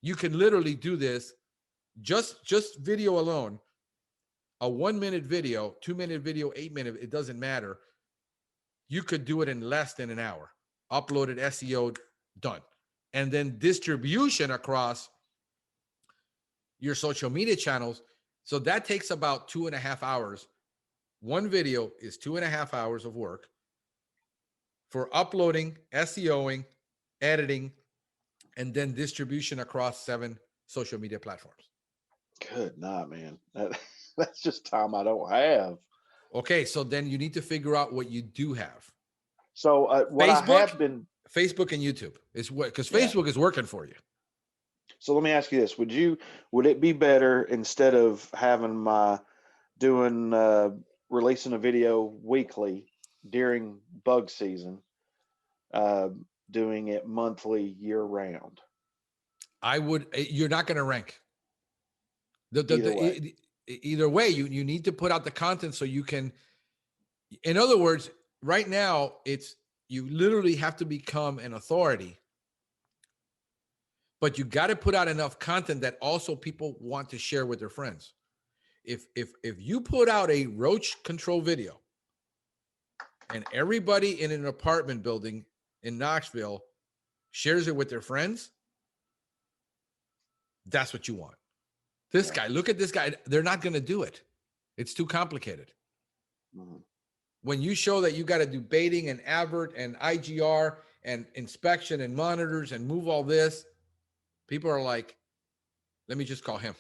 You can literally do this just video alone, a 1 minute video, 2 minute video, 8 minute, it doesn't matter. You could do it in less than an hour. Uploaded, SEO, done. And then distribution across your social media channels. So that takes about 2.5 hours. One video is 2.5 hours of work for uploading, SEOing, editing, and then distribution across 7 social media platforms. Good night, man. That's just time I don't have. Okay, so then you need to figure out what you do have. So what Facebook, I have been Facebook and YouTube is what, because Facebook is working for you. So let me ask you this: would it be better, instead of having releasing a video weekly during bug season, doing it monthly year round? You're not going to rank. Either way, you need to put out the content so you can. In other words, right now you literally have to become an authority, but you got to put out enough content that also people want to share with their friends. If you put out a roach control video and everybody in an apartment building in Knoxville shares it with their friends, that's what you want. This guy, look at this guy. They're not going to do it. It's too complicated. Mm-hmm. When you show that you got to do baiting and avert and IGR and inspection and monitors and move all this, people are like, let me just call him.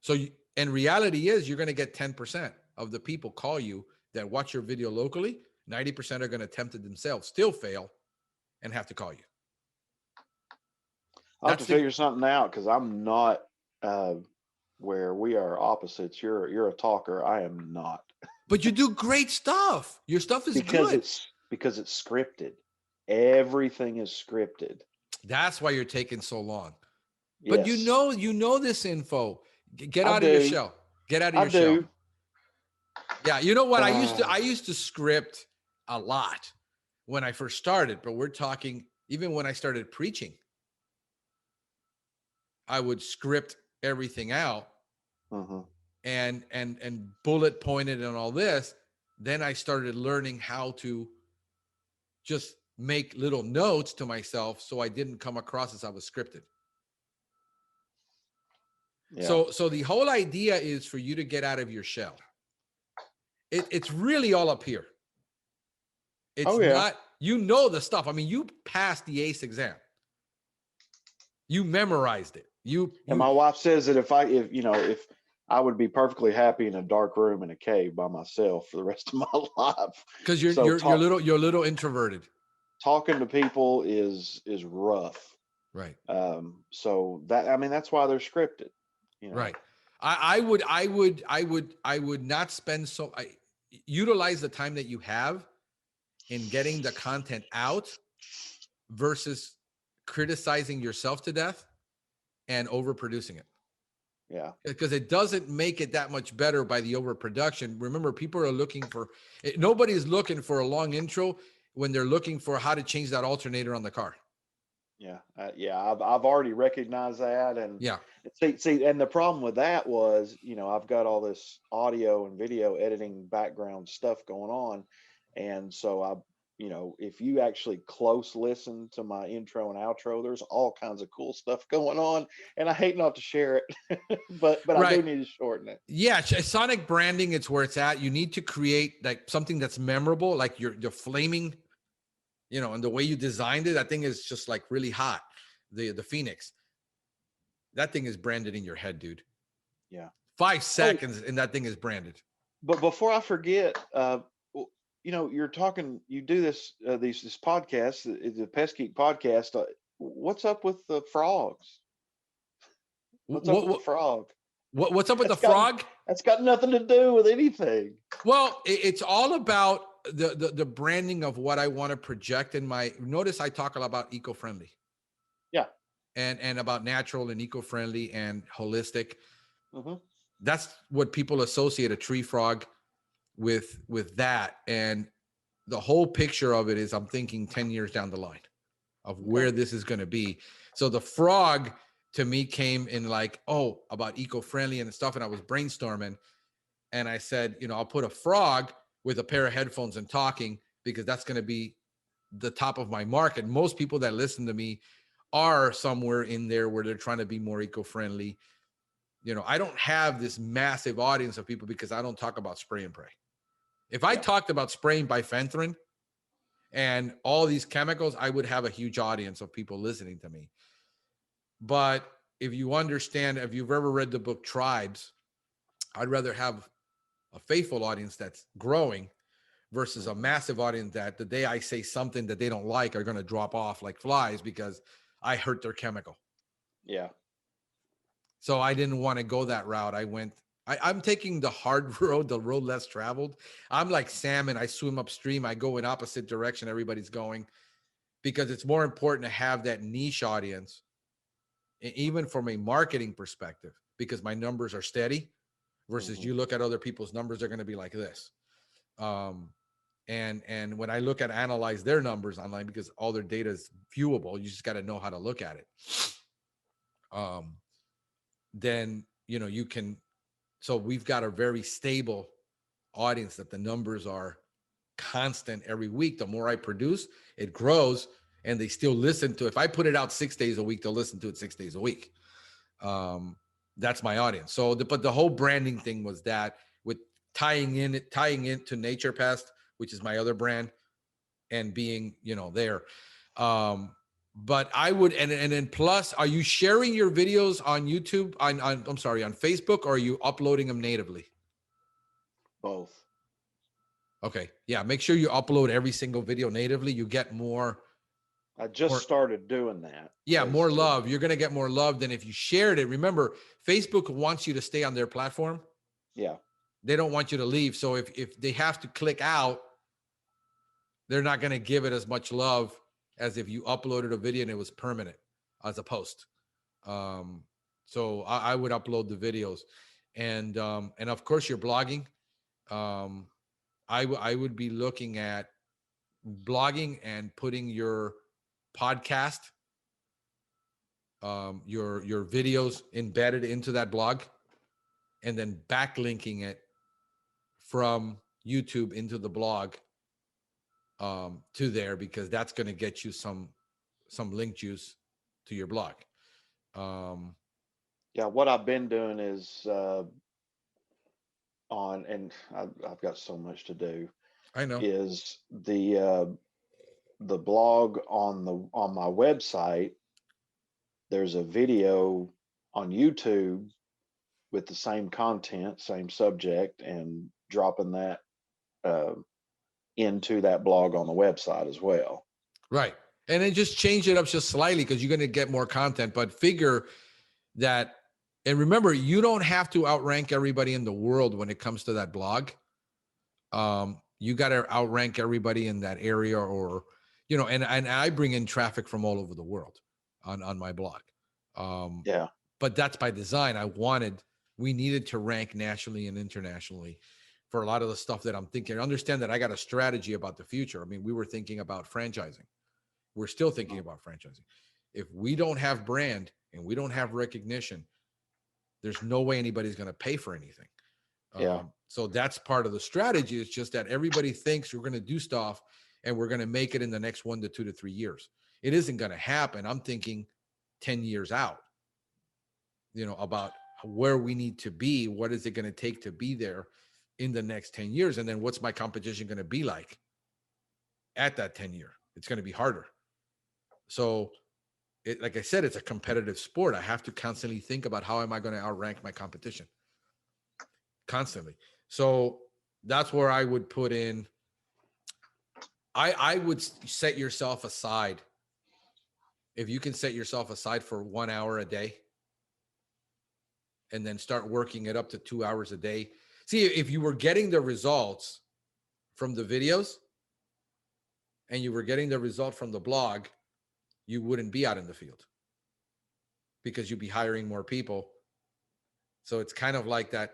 So, and reality is you're going to get 10% of the people call you that watch your video locally. 90% are going to attempt it themselves, still fail, and have to call you. I'll have to figure something out, because I'm not where we are opposites. You're a talker. I am not. But you do great stuff. Your stuff is good. Because it's scripted. Everything is scripted. That's why you're taking so long. Yes. But you know this info. Get out of your shell. Get out of your shell. Yeah, you know what? I used to script a lot when I first started, but we're talking even when I started preaching. I would script everything out and bullet pointed and all this. Then I started learning how to just make little notes to myself so I didn't come across as I was scripted. Yeah. So the whole idea is for you to get out of your shell. It's really all up here. It's not, the stuff. I mean, you passed the ACE exam. You memorized it. And my wife says that if I would be perfectly happy in a dark room in a cave by myself for the rest of my life. Because you're a little introverted. Talking to people is rough. Right. So that's why they're scripted. Right. I would not spend utilize the time that you have in getting the content out versus criticizing yourself to death and overproducing it. Yeah. Because it doesn't make it that much better by the overproduction. Remember, people are looking for, nobody's looking for a long intro when they're looking for how to change that alternator on the car. Yeah. I've already recognized that. And see, and the problem with that was, I've got all this audio and video editing background stuff going on. And so if you actually close listen to my intro and outro, there's all kinds of cool stuff going on, and I hate not to share it, but right. I do need to shorten it. Yeah. Sonic branding, it's where it's at. You need to create like something that's memorable, like your flaming, and the way you designed it, that thing is just like really hot. The Phoenix, that thing is branded in your head, dude. Yeah. 5 seconds and that thing is branded. But before I forget, you're talking, you do this podcast, the Pest Geek podcast. What's up with the frogs? What's up with the frog? What's up with the frog? That's got nothing to do with anything. Well, it's all about the branding of what I want to project in my, notice I talk a lot about eco-friendly. Yeah. And about natural and eco-friendly and holistic. Mm-hmm. That's what people associate a tree frog with that. And the whole picture of it is I'm thinking 10 years down the line of where this is going to be. So the frog to me came in like, oh, about eco-friendly and stuff. And I was brainstorming and I said, I'll put a frog with a pair of headphones and talking, because that's going to be the top of my market. Most people that listen to me are somewhere in there where they're trying to be more eco-friendly. I don't have this massive audience of people because I don't talk about spray and pray. If I talked about spraying bifenthrin and all these chemicals, I would have a huge audience of people listening to me. But if you understand, if you've ever read the book Tribes, I'd rather have a faithful audience that's growing versus a massive audience that the day I say something that they don't like are going to drop off like flies because I hurt their chemical. Yeah. So I didn't want to go that route. I'm taking the hard road, the road less traveled. I'm like salmon. I swim upstream. I go in opposite direction everybody's going, because it's more important to have that niche audience, even from a marketing perspective, because my numbers are steady versus you look at other people's numbers, they're going to be like this. And when I look at analyze their numbers online, because all their data is viewable, you just got to know how to look at it. Then, you can, so we've got a very stable audience that the numbers are constant every week. The more I produce, it grows, and they still listen to, if I put it out 6 days a week, they'll listen to it 6 days a week. That's my audience. So, but the whole branding thing was that, with tying into Nature Pest, which is my other brand, and being, there. But I would, and then plus, are you sharing your videos on YouTube, on Facebook, or are you uploading them natively? Both. Okay. Yeah. Make sure you upload every single video natively. You get more. I just started doing that. Yeah. More love. You're going to get more love than if you shared it. Remember, Facebook wants you to stay on their platform. Yeah. They don't want you to leave. So if they have to click out, they're not going to give it as much love as if you uploaded a video and it was permanent as a post. So I would upload the videos, and of course you're blogging. I would be looking at blogging and putting your podcast, your videos embedded into that blog, and then backlinking it from YouTube into the blog to there, because that's going to get you some link juice to your blog. Yeah, what I've been doing is and I've got so much to do. I know. Is the blog on my website. There's a video on YouTube with the same content, same subject, and dropping that into that blog on the website as well. Right. And then just change it up just slightly, because you're going to get more content, but figure that, and remember, you don't have to outrank everybody in the world when it comes to that blog. You got to outrank everybody in that area, or, and I bring in traffic from all over the world on my blog. Yeah. But that's by design. We needed to rank nationally and internationally for a lot of the stuff that I'm thinking. Understand that I got a strategy about the future. I mean, we were thinking about franchising. We're still thinking about franchising. If we don't have brand and we don't have recognition, there's no way anybody's going to pay for anything. Yeah. So that's part of the strategy. It's just that everybody thinks we're going to do stuff and we're going to make it in the next 1 to 2 to 3 years. It isn't going to happen. I'm thinking 10 years out, about where we need to be. What is it going to take to be there in the next 10 years? And then what's my competition going to be like at that 10 year? It's going to be harder. So like I said, it's a competitive sport. I have to constantly think about how am I going to outrank my competition constantly. So that's where I would put in. I would set yourself aside. If you can set yourself aside for 1 hour a day and then start working it up to 2 hours a day. See, if you were getting the results from the videos and you were getting the result from the blog, you wouldn't be out in the field because you'd be hiring more people. So it's kind of like that.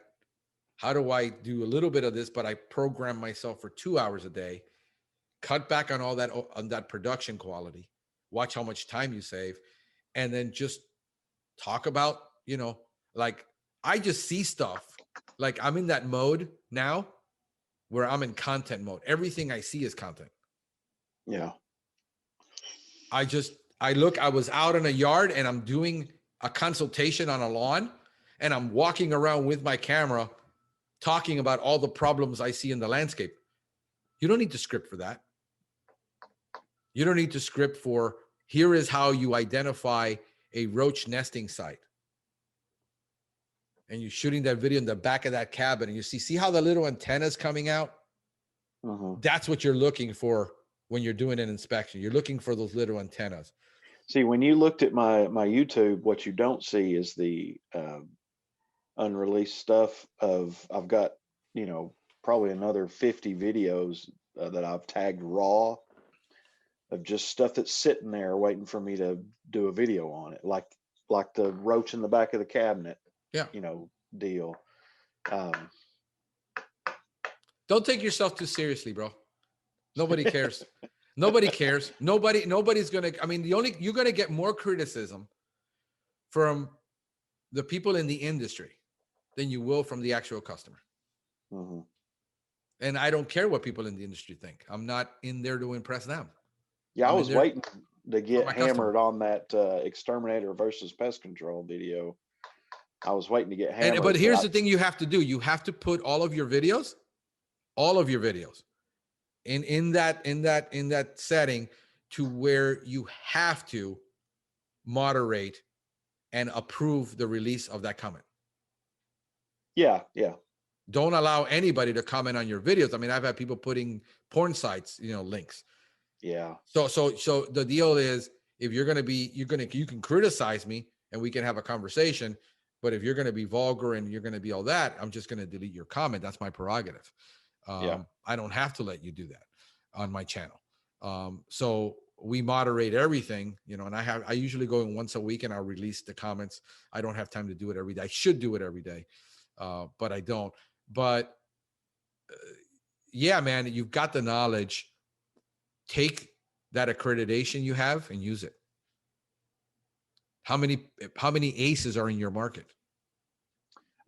How do I do a little bit of this, but I program myself for 2 hours a day, cut back on all that, on that production quality, watch how much time you save, and then just talk about, like I just see stuff. Like I'm in that mode now where I'm in content mode. Everything I see is content. Yeah. I was out in a yard and I'm doing a consultation on a lawn and I'm walking around with my camera talking about all the problems I see in the landscape. You don't need to script for that. You don't need to script for, here is how you identify a roach nesting site. And you're shooting that video in the back of that cabin and you see how the little antenna's coming out? Mm-hmm. That's what you're looking for when you're doing an inspection. You're looking for those little antennas. See, when you looked at my YouTube, what you don't see is the unreleased stuff I've got, probably another 50 videos that I've tagged raw of just stuff that's sitting there waiting for me to do a video on it, like the roach in the back of the cabinet, deal. Don't take yourself too seriously, bro. Nobody cares. Nobody cares. Nobody's gonna. I mean, you're gonna get more criticism from the people in the industry than you will from the actual customer. Mm-hmm. And I don't care what people in the industry think. I'm not in there to impress them. Yeah, I was waiting to get hammered on that exterminator versus pest control video. I was waiting to get hammered. But here's the thing you have to do. You have to put all of your videos in that setting to where you have to moderate and approve the release of that comment. Yeah. Don't allow anybody to comment on your videos. I mean, I've had people putting porn sites, links. Yeah. So the deal is, if you can criticize me and we can have a conversation, but if you're going to be vulgar and you're going to be all that, I'm just going to delete your comment. That's my prerogative. I don't have to let you do that on my channel. So we moderate everything, and I usually go in once a week and I'll release the comments. I don't have time to do it every day. I should do it every day, but I don't. But yeah, man, you've got the knowledge. Take that accreditation you have and use it. How many aces are in your market?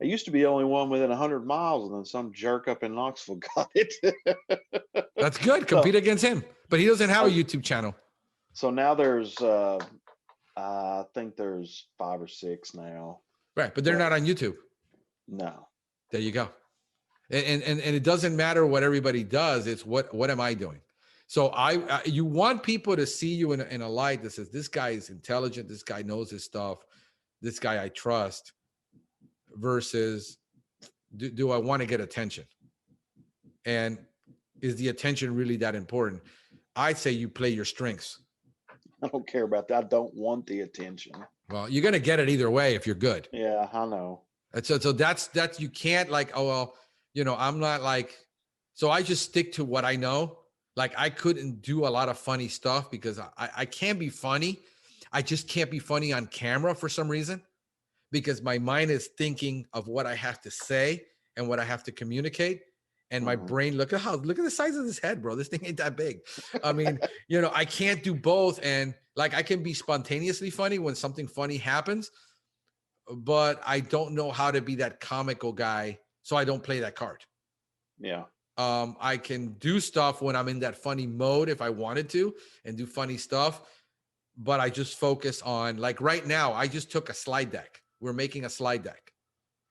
I used to be the only one within 100 miles, and then some jerk up in Knoxville got it. That's good. Compete against him. But he doesn't have a YouTube channel. So now there's, I think there's 5 or 6 now. Right, but they're not on YouTube. No. There you go. And it doesn't matter what everybody does. It's what am I doing? So you want people to see you in a light that says, this guy is intelligent. This guy knows his stuff. This guy I trust. Versus, do I want to get attention? And is the attention really that important? I'd say you play your strengths. I don't care about that. I don't want the attention. Well, you're going to get it either way if you're good. Yeah, I know. So that's you can't I'm not like, so I just stick to what I know. Like I couldn't do a lot of funny stuff because I can't be funny. I just can't be funny on camera for some reason, because my mind is thinking of what I have to say and what I have to communicate. And my brain, look at the size of this head, bro. This thing ain't that big. I mean, I can't do both. And like, I can be spontaneously funny when something funny happens, but I don't know how to be that comical guy. So I don't play that card. Yeah. I can do stuff when I'm in that funny mode if I wanted to and do funny stuff, but I just focus on, like right now, I just took a slide deck. We're making a slide deck,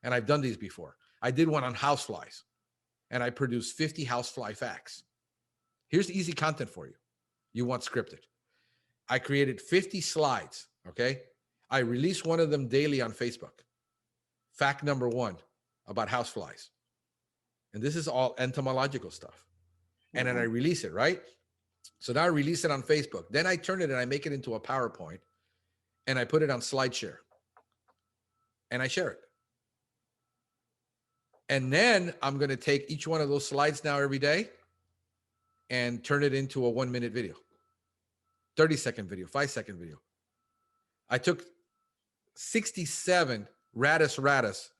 and I've done these before. I did one on houseflies, and I produced 50 housefly facts. Here's the easy content for you. You want scripted. I created 50 slides, okay? I release one of them daily on Facebook. Fact number 1 about houseflies. And this is all entomological stuff. And then I release it, right? So now I release it on Facebook. Then I turn it and I make it into a PowerPoint, and I put it on SlideShare. And I share it. And then I'm going to take each one of those slides now every day and turn it into a 1-minute video, 30-second video, 5-second video. I took 67 Rattus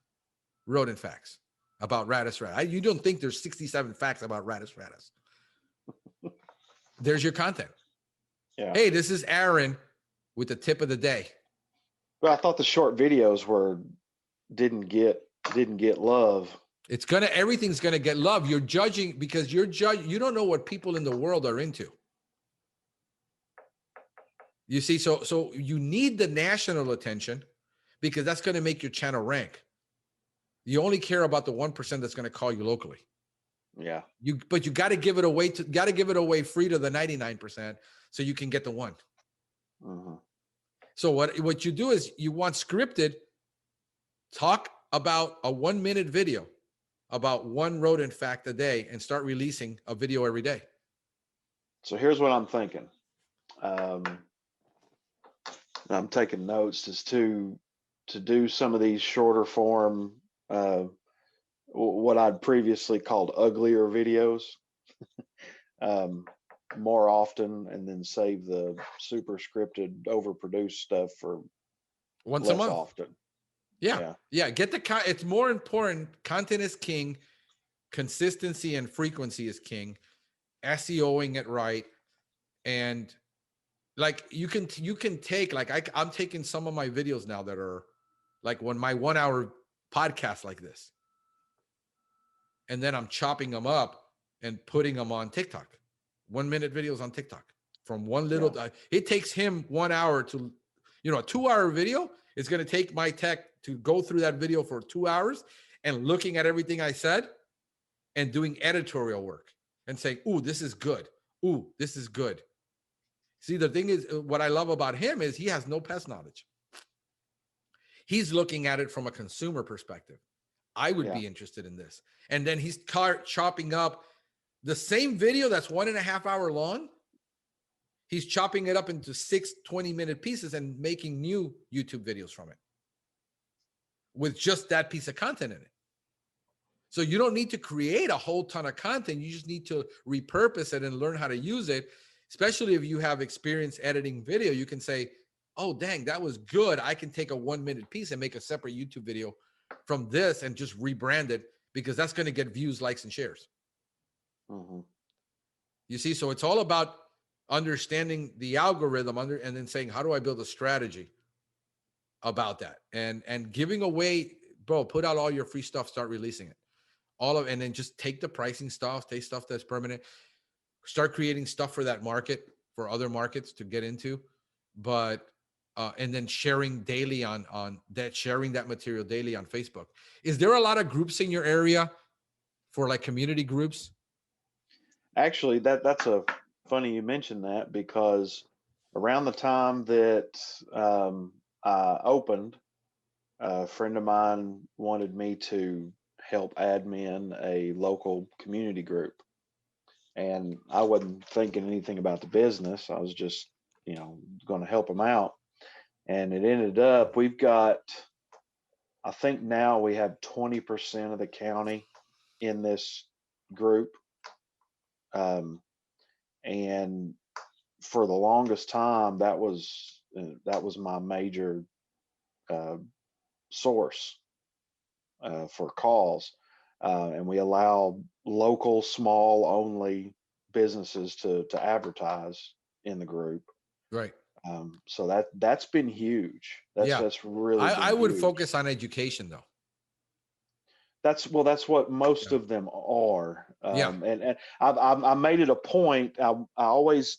rodent facts about Rattus. You don't think there's 67 facts about Rattus. There's your content. Yeah. Hey, this is Aaron with the tip of the day. But I thought the short videos didn't get love. Everything's gonna get love. You're judging because you don't know what people in the world are into. You see, so you need the national attention because that's going to make your channel rank. You only care about the 1% that's going to call you locally. Yeah. But you got to give it away free to the 99% so you can get the one. Mm-hmm. So what you do is you want scripted, talk about a 1-minute video about one rodent fact a day and start releasing a video every day. So here's what I'm thinking. I'm taking notes is to do some of these shorter form, what I'd previously called uglier videos, more often, and then save the super scripted, overproduced stuff for once a month. Often. Yeah. Get it's more important. Content is king. Consistency and frequency is king. SEOing it right, and like you can take like I'm taking some of my videos now that are like my 1-hour podcast like this, and then I'm chopping them up and putting them on TikTok. 1-minute videos on TikTok from one little. It takes him 1 hour to, a 2-hour video is going to take my tech to go through that video for 2 hours and looking at everything I said and doing editorial work and saying, "Ooh, this is good. Ooh, this is good." See, the thing is, what I love about him is he has no pest knowledge. He's looking at it from a consumer perspective. I would be interested in this. And then he's chopping up the same video that's 1.5 hour long. He's chopping it up into 6 20-minute pieces and making new YouTube videos from it with just that piece of content in it. So you don't need to create a whole ton of content. You just need to repurpose it and learn how to use it. Especially if you have experience editing video, you can say, "Oh, dang, that was good. I can take a 1-minute piece and make a separate YouTube video from this and just rebrand it because that's going to get views, likes, and shares." Mm-hmm. You see, so it's all about understanding the algorithm and then saying, how do I build a strategy about that? And giving away, bro, put out all your free stuff, start releasing it. And then just take the pricing stuff, take stuff that's permanent, start creating stuff for that market, for other markets to get into. But and then sharing daily sharing that material daily on Facebook. Is there a lot of groups in your area for like community groups? Actually, that's a funny you mentioned that, because around the time that I opened, a friend of mine wanted me to help admin a local community group. And I wasn't thinking anything about the business. I was just, going to help him out. And it ended up, I think now we have 20% of the county in this group. And for the longest time, that was my major source for calls. And we allow local, small only businesses to advertise in the group. Right. So that's been huge. That's really. I would focus on education though. That's what most of them are. And I made it a point. I always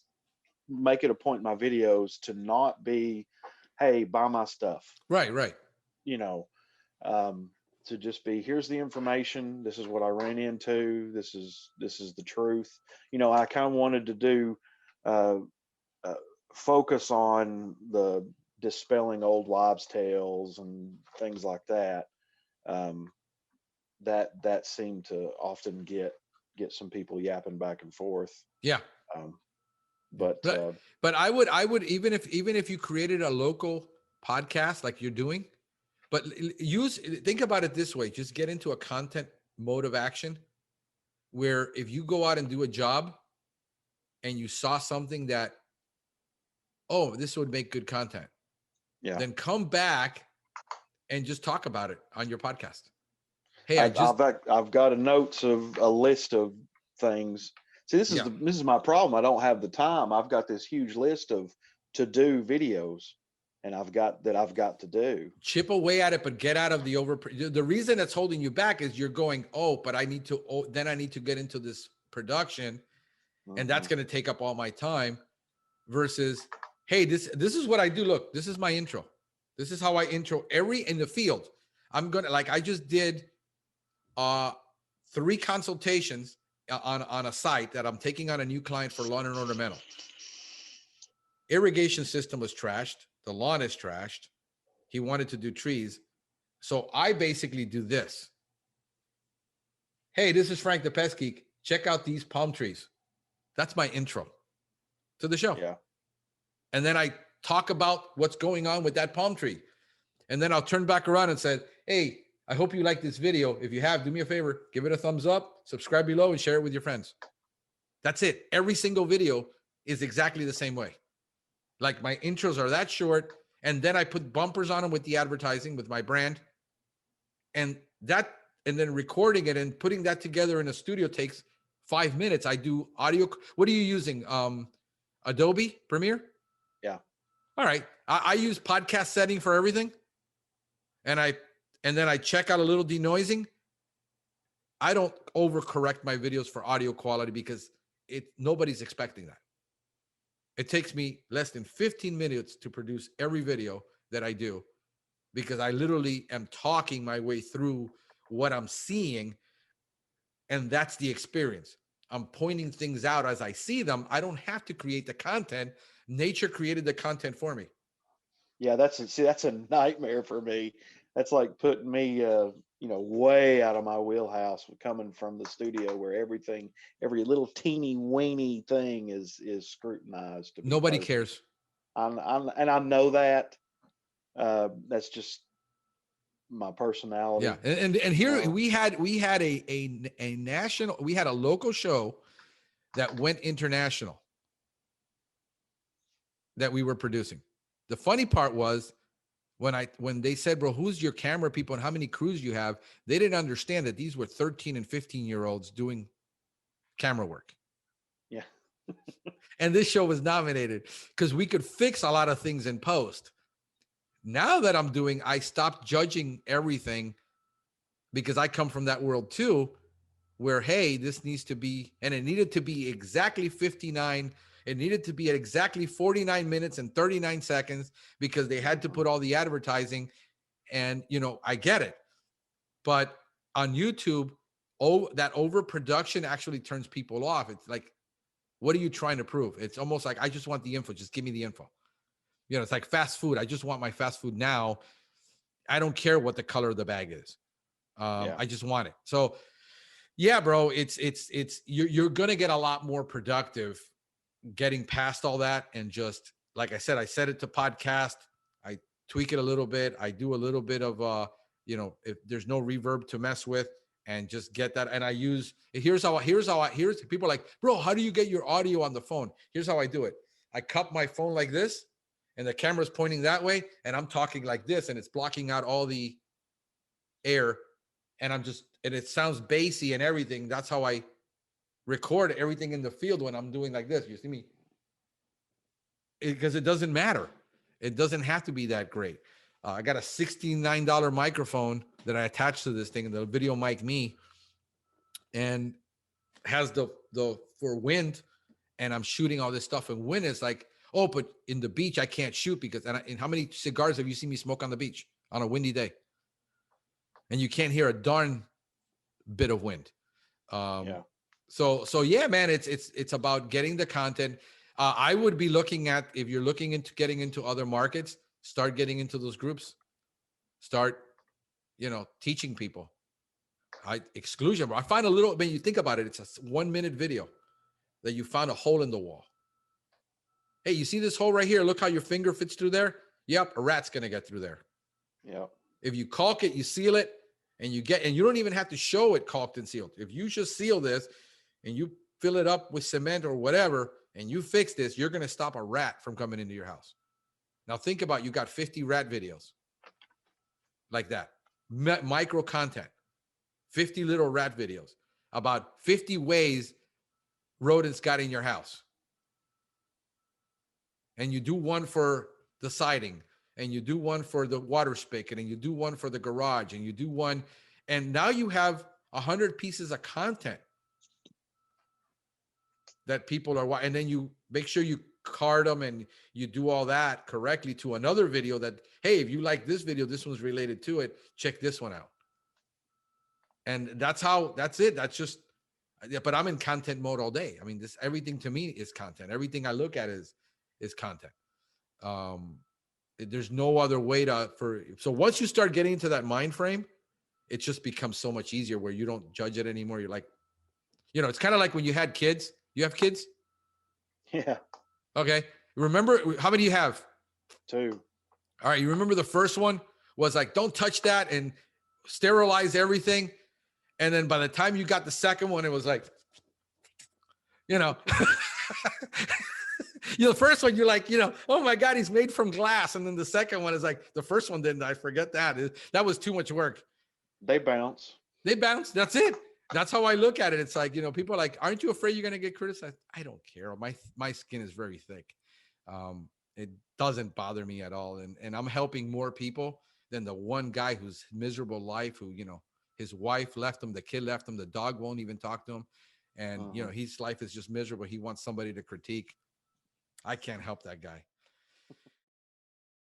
make it a point in my videos to not be, "Hey, buy my stuff." Right. To just be, "Here's the information. This is what I ran into. This is the truth." I kind of wanted to do focus on the dispelling old wives' tales and things like that. That seemed to often get some people yapping back and forth. Yeah. But I would even if you created a local podcast like you're doing, but think about it this way, just get into a content mode of action where if you go out and do a job and you saw something that, oh, this would make good content. Yeah. Then come back and just talk about it on your podcast. Hey, I've got a list of things. See, this is my problem. I don't have the time. I've got this huge list of to-do videos, I've got to do. Chip away at it, but get out of the reason that's holding you back is you're going, oh, but I need to, then I need to get into this production, and that's going to take up all my time, versus, hey, this is what I do. Look, this is my intro. This is how I intro in the field. I'm going to, like, I just did 3 consultations on a site that I'm taking on a new client for lawn and ornamental. Irrigation system was trashed. The lawn is trashed. He wanted to do trees. So I basically do this. Hey, this is Frank the Pest Geek. Check out these palm trees. That's my intro to the show. Yeah. And then I talk about what's going on with that palm tree. And then I'll turn back around and say, hey, I hope you like this video. If you have, do me a favor, give it a thumbs up, subscribe below, and share it with your friends. That's it. Every single video is exactly the same way. Like, my intros are that short, and then I put bumpers on them with the advertising, with my brand. And then recording it and putting that together in a studio takes 5 minutes. I do audio. What are you using? Adobe Premiere? Yeah. All right. I use podcast setting for everything. And then I check out a little denoising. I don't overcorrect my videos for audio quality because nobody's expecting that. It takes me less than 15 minutes to produce every video that I do, because I literally am talking my way through what I'm seeing. And that's the experience. I'm pointing things out as I see them. I don't have to create the content. Nature created the content for me. Yeah, that's a nightmare for me. That's like putting me, way out of my wheelhouse, coming from the studio where every little teeny weeny thing is scrutinized. Nobody cares. And I know that. That's just my personality. Yeah, and here we had a national, we had a local show that went international that we were producing. The funny part was when they said, bro, who's your camera people and how many crews you have, they didn't understand that these were 13 and 15-year-olds doing camera work. Yeah. And this show was nominated because we could fix a lot of things in post. Now that I stopped judging everything, because I come from that world too, where, hey, this needs to be, and it needed to be exactly 59. It needed to be at exactly 49 minutes and 39 seconds because they had to put all the advertising. And, I get it. But on YouTube, that overproduction actually turns people off. It's like, what are you trying to prove? It's almost like, I just want the info. Just give me the info. It's like fast food. I just want my fast food now. I don't care what the color of the bag is. I just want it. So yeah, bro, you're going to get a lot more productive getting past all that. And just, like I said it to podcast. I tweak it a little bit. I do a little bit of, if there's no reverb to mess with, and just get that. And I use, here's people are like, bro, how do you get your audio on the phone? Here's how I do it. I cup my phone like this, and the camera's pointing that way, and I'm talking like this, and it's blocking out all the air, and it sounds bassy and everything. That's how I record everything in the field when I'm doing like this. You see me? Because it doesn't matter. It doesn't have to be that great. I got a $69 microphone that I attached to this thing, the Video Mic Me, and has the for wind, and I'm shooting all this stuff. And wind is like, oh, but in the beach I can't shoot because, and how many cigars have you seen me smoke on the beach on a windy day? And you can't hear a darn bit of wind. So yeah, man, it's about getting the content. I would be looking at, if you're looking into getting into other markets, start getting into those groups, start, teaching people. Exclusion. I find when you think about it, it's a 1-minute video that you found a hole in the wall. Hey, you see this hole right here? Look how your finger fits through there. Yep. A rat's going to get through there. Yeah. If you caulk it, you seal it, and you don't even have to show it caulked and sealed. If you just seal this and you fill it up with cement or whatever, and you fix this, you're going to stop a rat from coming into your house. Now think about, you got 50 rat videos like that, micro content, 50 little rat videos about 50 ways rodents got in your house. And you do one for the siding, and you do one for the water spigot, and you do one for the garage, and you do one, and now you have 100 pieces of content that people are watching. And then you make sure you card them and you do all that correctly to another video that, hey, if you like this video, this one's related to it, check this one out. And that's it. That's just, but I'm in content mode all day. I mean, everything to me is content. Everything I look at is content. There's no other way so once you start getting into that mind frame, it just becomes so much easier where you don't judge it anymore. You're like, it's kind of like when you had kids. You have kids? Yeah. Okay. Remember, how many do you have? 2. All right. You remember the first one was like, don't touch that and sterilize everything. And then by the time you got the second one, it was like, the first one, you're like, oh my God, he's made from glass. And then the second one is like, the first one didn't. I forget that. That was too much work. They bounce. That's it. That's how I look at it. It's like, people are like, aren't you afraid you're going to get criticized? I don't care. My skin is very thick. It doesn't bother me at all. And I'm helping more people than the one guy whose miserable life, who, his wife left him, the kid left him, the dog won't even talk to him. And, his life is just miserable. He wants somebody to critique. I can't help that guy.